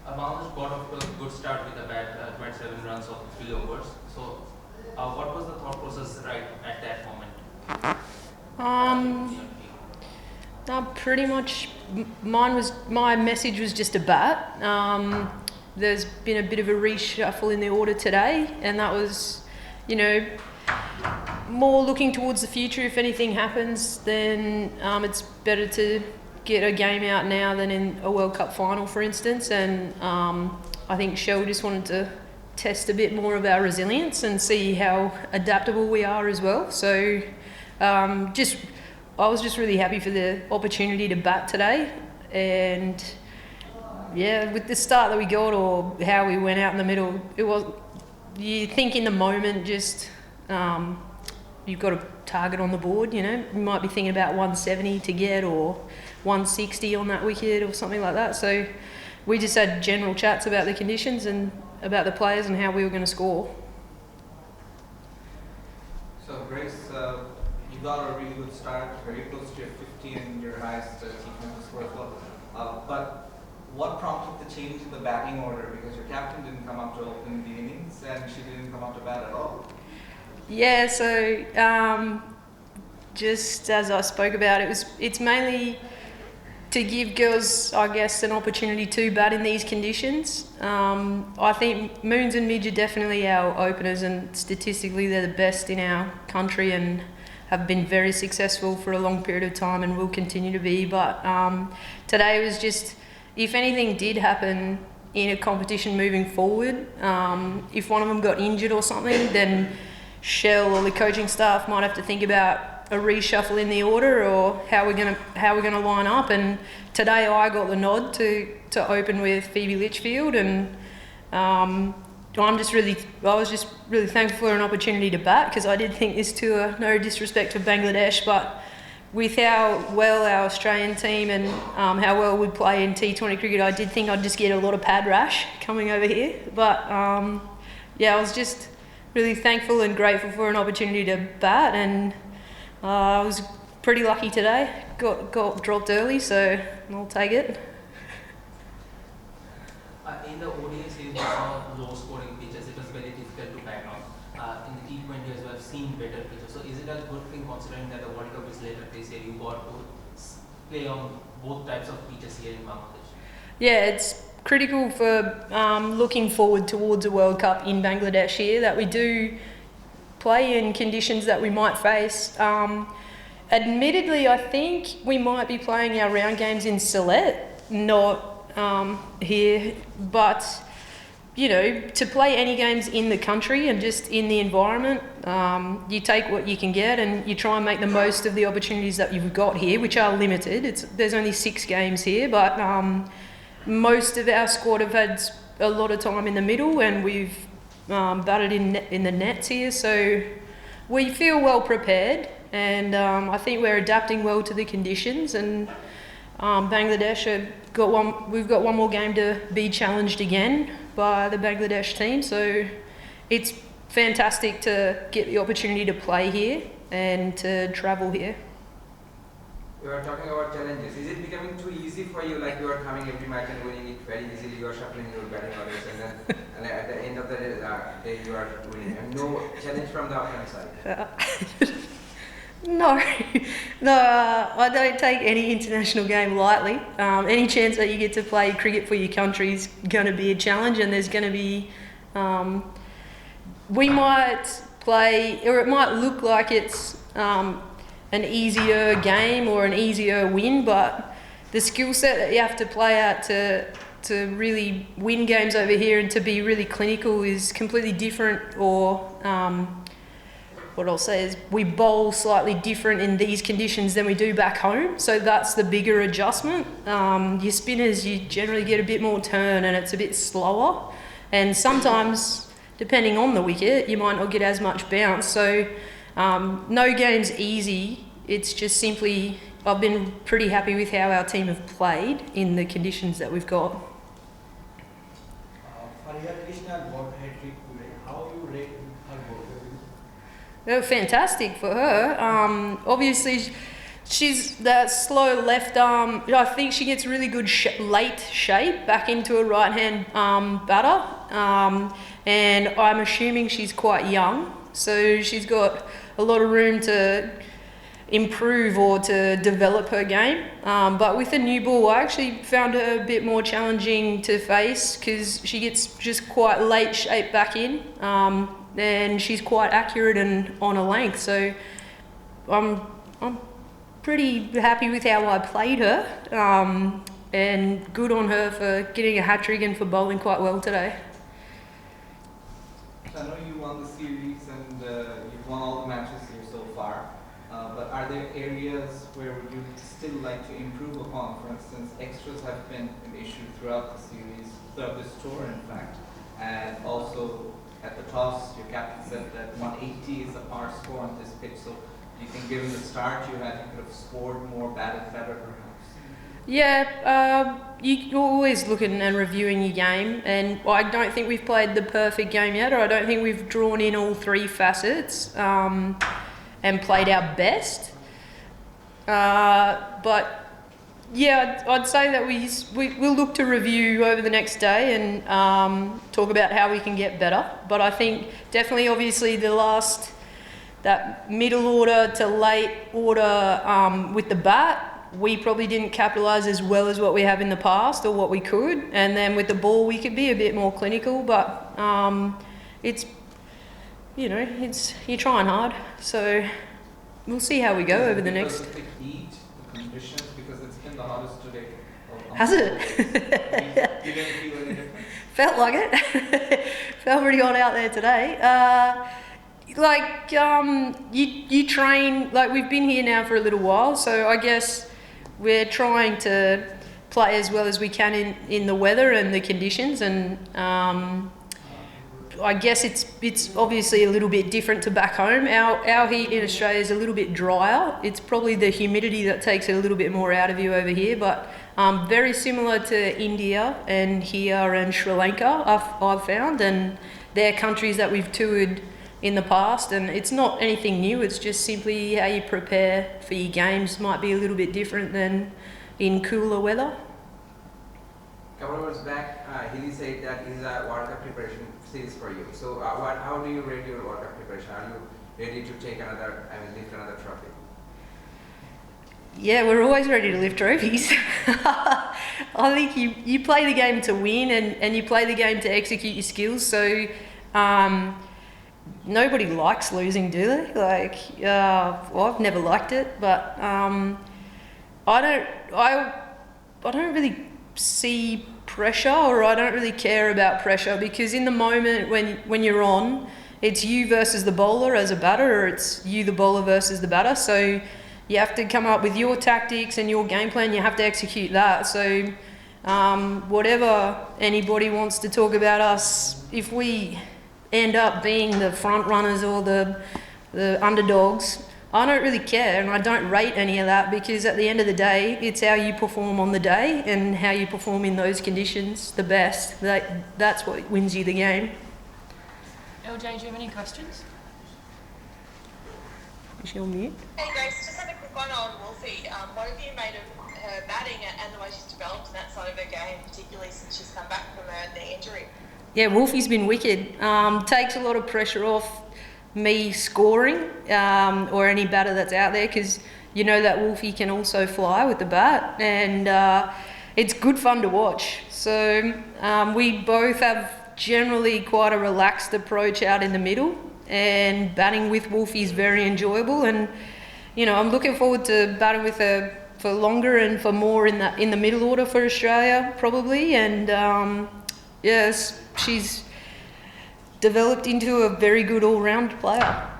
Bangladesh got off to a good start with a bat, 27 runs of 3 overs. So, what was the thought process right at that moment? Um, no, pretty much. My message was just a bat. There's been a bit of a reshuffle in the order today, and that was, you know, more looking towards the future. If anything happens, then it's better to get a game out now than in a World Cup final, for instance. And I think Shell just wanted to test a bit more of our resilience and see how adaptable we are as well. So I was just really happy for the opportunity to bat today. And yeah, with the start that we got or how we went out in the middle, you think in the moment just you've got a target on the board, you know. You might be thinking about 170 to get or 160 on that wicket or something like that. So we just had general chats about the conditions and about the players and how we were going to score. So Grace, you got a really good start, very close to your 50 and your highest T20 score as well. But what prompted the change in the batting order? Because your captain didn't come up to open the innings and she didn't come up to bat at all. Yeah, so just as I spoke about, it's mainly to give girls, I guess, an opportunity to bat in these conditions. I think Moons and Midge are definitely our openers, and statistically they're the best in our country and have been very successful for a long period of time and will continue to be. But today was just, if anything did happen in a competition moving forward, if one of them got injured or something, then Shell or the coaching staff might have to think about a reshuffle in the order or how we're gonna line up. And today I got the nod to open with Phoebe Litchfield, and I was just really thankful for an opportunity to bat, because I did think this tour, no disrespect to Bangladesh, but with how well our Australian team and how well we play in T20 cricket, I did think I'd just get a lot of pad rash coming over here. But yeah, I was just really thankful and grateful for an opportunity to bat, and I was pretty lucky today. Got dropped early, so I'll take it. In the ODI series, we saw low scoring pitches. It was very difficult to bat on. In the T20 as well, I've seen better pitches. So is it a good thing, considering that the World Cup is later this year, you got to play on both types of pitches here in Bangladesh? Yeah, it's critical for looking forward towards a World Cup in Bangladesh here, that we do play in conditions that we might face. Admittedly, I think we might be playing our round games in Sylhet, not here, but you know, to play any games in the country and just in the environment, you take what you can get and you try and make the most of the opportunities that you've got here, which are limited. There's only 6 games here, but most of our squad have had a lot of time in the middle, and we've batted in the nets here, so we feel well prepared, and I think we're adapting well to the conditions. And Bangladesh we've got one more game to be challenged again by the Bangladesh team, so it's fantastic to get the opportunity to play here and to travel here. You are talking about challenges. Is it becoming too easy for you, like you are coming every match and winning it very easily, you are shuffling your batting orders, and then and at the end of the day you are winning, and no challenge from the offense side? No, I don't take any international game lightly. Any chance that you get to play cricket for your country is going to be a challenge, and there's going to be, we might play, or it might look like it's an easier game or an easier win, but the skill set that you have to play at to really win games over here and to be really clinical is completely different. Or what I'll say is we bowl slightly different in these conditions than we do back home, so that's the bigger adjustment. Your spinners, you generally get a bit more turn and it's a bit slower, and sometimes depending on the wicket you might not get as much bounce. So no game's easy, it's just simply I've been pretty happy with how our team have played in the conditions that we've got. How you rate her ball? They were fantastic for her. Obviously, She's that slow left arm. I think she gets really good late shape back into a right-hand batter, and I'm assuming she's quite young, so she's got a lot of room to improve or to develop her game. But with a new ball, I actually found her a bit more challenging to face because she gets just quite late shape back in, and she's quite accurate and on a length. So I'm pretty happy with how I played her, and good on her for getting a hat-trick and for bowling quite well today. I know you won the series and you've won all the matches here so far, but are there areas where you'd still like to improve upon? For instance, extras have been an issue throughout the series, throughout this tour in fact, and also at the toss your captain said that 180 is a par score on this pitch, so do you think given the start you had, you could have scored more, batted better perhaps? Yeah, you're always looking and reviewing your game, and I don't think we've played the perfect game yet, or I don't think we've drawn in all three facets and played our best. But yeah, I'd say that we'll look to review over the next day and talk about how we can get better. But I think definitely, obviously, that middle order to late order with the bat, we probably didn't capitalise as well as what we have in the past or what we could. And then with the ball, we could be a bit more clinical, but it's, you're trying hard. So we'll see how we go over the next. Because of the heat, the conditions, because it's been the hottest today. Has it? You didn't feel any different? Felt like it. Felt pretty hot out there today. You train, we've been here now for a little while, so I guess we're trying to play as well as we can in the weather and the conditions, and I guess it's obviously a little bit different to back home. Our heat in Australia is a little bit drier. It's probably the humidity that takes it a little bit more out of you over here, but very similar to India and here and Sri Lanka, I've found, and they're countries that we've toured in the past, and it's not anything new, it's just simply how you prepare for your games might be a little bit different than in cooler weather. A couple of hours back, Hilly said that is a World Cup preparation series for you. So how do you rate your World Cup preparation? Are you ready to take lift another trophy? Yeah, we're always ready to lift trophies. I think you play the game to win, and you play the game to execute your skills, so nobody likes losing, do they? I've never liked it, but I don't really see pressure, or I don't really care about pressure, because in the moment when you're on, it's you versus the bowler as a batter, or it's you the bowler versus the batter. So you have to come up with your tactics and your game plan. You have to execute that. So whatever anybody wants to talk about us, if we end up being the front runners or the underdogs, I don't really care, and I don't rate any of that, because at the end of the day, it's how you perform on the day and how you perform in those conditions the best. That's what wins you the game. LJ, do you have any questions? Is she on mute? Hey Grace, just had a quick one on Wolfie. What have you made of her batting and the way she's developed in that side of her game, particularly since she's come back from her knee injury? Yeah, Wolfie's been wicked. Takes a lot of pressure off me scoring or any batter that's out there, because you know that Wolfie can also fly with the bat, and it's good fun to watch. So we both have generally quite a relaxed approach out in the middle, and batting with Wolfie is very enjoyable, and I'm looking forward to batting with her for longer and for more in the middle order for Australia probably, and yes, she's developed into a very good all-round player.